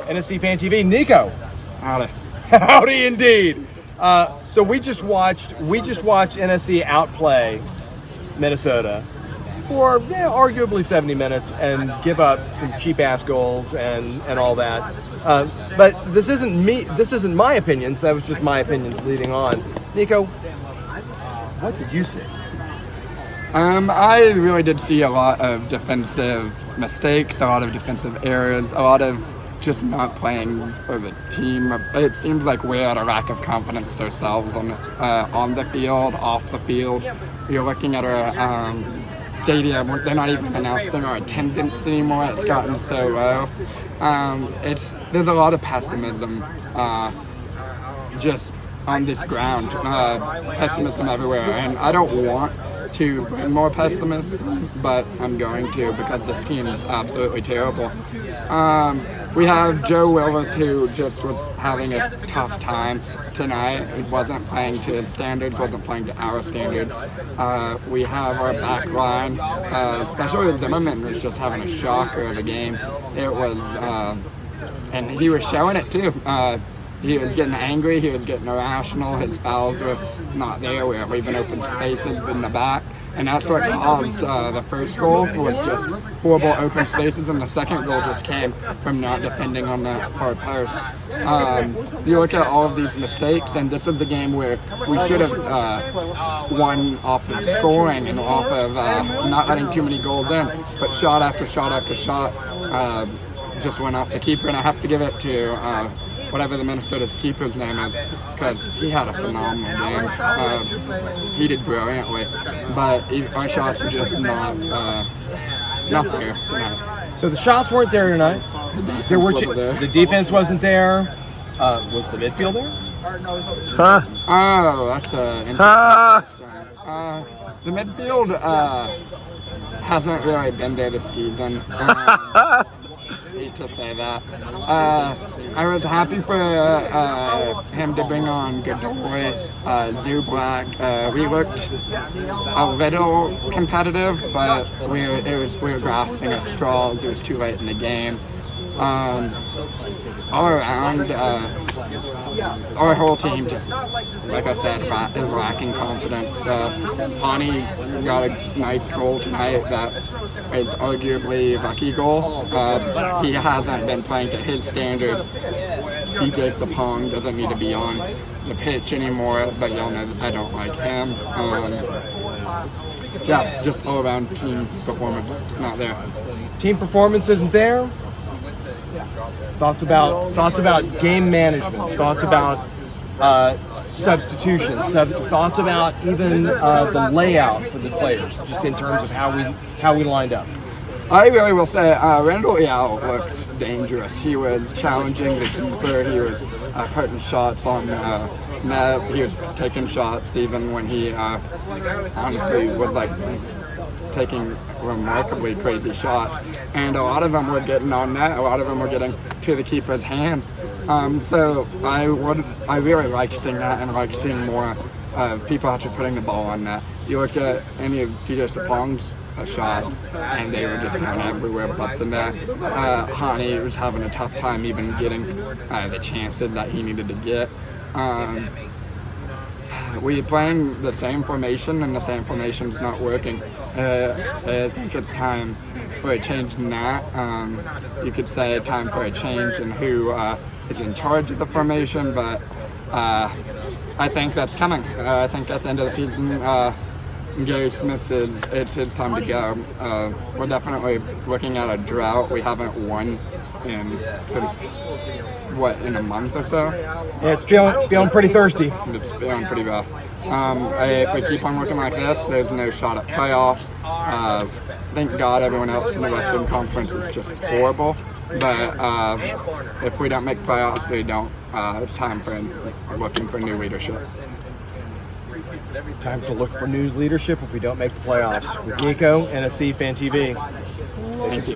NSC Fan TV. Nico. Howdy. Howdy indeed. So we just watched NSC outplay Minnesota for arguably 70 minutes and give up some cheap ass goals and all that. But this isn't my opinions. That was just my opinions leading on. Nico, what did you see? I really did see a lot of defensive mistakes, a lot of defensive errors, a lot of just not playing for the team. It seems like we're at a lack of confidence ourselves on the field, off the field. You're looking at our stadium. They're not even announcing our attendance anymore. It's gotten so low. There's a lot of pessimism just on this ground. Pessimism everywhere, and I don't want to bring more pessimism, but I'm going to because this team is absolutely terrible. We have Joe Willis, who just was having a tough time tonight. He wasn't playing to his standards, wasn't playing to our standards. We have our back line, especially Zimmerman was just having a shocker of a game. It was, and he was showing it too. He was getting angry, he was getting irrational, his fouls were not there, we were leaving open spaces in the back, and that's what caused the first goal, was just horrible open spaces, and the second goal just came from not defending on the far post. You look at all of these mistakes, and this was a game where we should have won off of scoring and off of not letting too many goals in, but shot after shot after shot just went off the keeper, and I have to give it to whatever the Minnesota's keeper's name is, because he had a phenomenal game. He did brilliantly, but our shots were just not there tonight. So the shots weren't there tonight. The defense wasn't there. Was the midfield there? Oh, that's interesting. The midfield hasn't really been there this season. Hate to say that. I was happy for him to bring on Godoy, Zublak. We looked a little competitive, but we were grasping at straws. It was too late in the game. All around, our whole team just, like I said, is lacking confidence. Hani got a nice goal tonight that is arguably a lucky goal. He hasn't been playing to his standard. CJ Sapong doesn't need to be on the pitch anymore, but y'all know that I don't like him. Yeah, just all around team performance not there. Team performance isn't there. Thoughts about game management. Thoughts about substitutions. Thoughts about even the layout for the players, just in terms of how we lined up. I really will say Randall Yao looked dangerous. He was challenging the keeper. He was putting shots on net. He was taking shots even when he honestly was like taking remarkably crazy shots, and a lot of them were getting on net, a lot of them were getting to the keeper's hands. So I really like seeing that, and like seeing more people actually putting the ball on net. You look at any of CJ Sapong's shots, and they were just going everywhere but the net. Hani was having a tough time even getting the chances that he needed to get. We're playing the same formation, and the same formation's not working. I think it's time for a change in that. You could say time for a change in who is in charge of the formation, but I think that's coming. I think at the end of the season, Gary Smith it's his time to go. We're definitely looking at a drought. We haven't won in a month or so. Yeah, it's feeling pretty thirsty. It's feeling pretty rough. If we keep on looking like this, there's no shot at playoffs. Thank God everyone else in the Western Conference is just horrible. But if we don't make playoffs, we don't. It's time for looking for new leadership. Time to look for new leadership if we don't make the playoffs. With Nico, NSC Fan TV.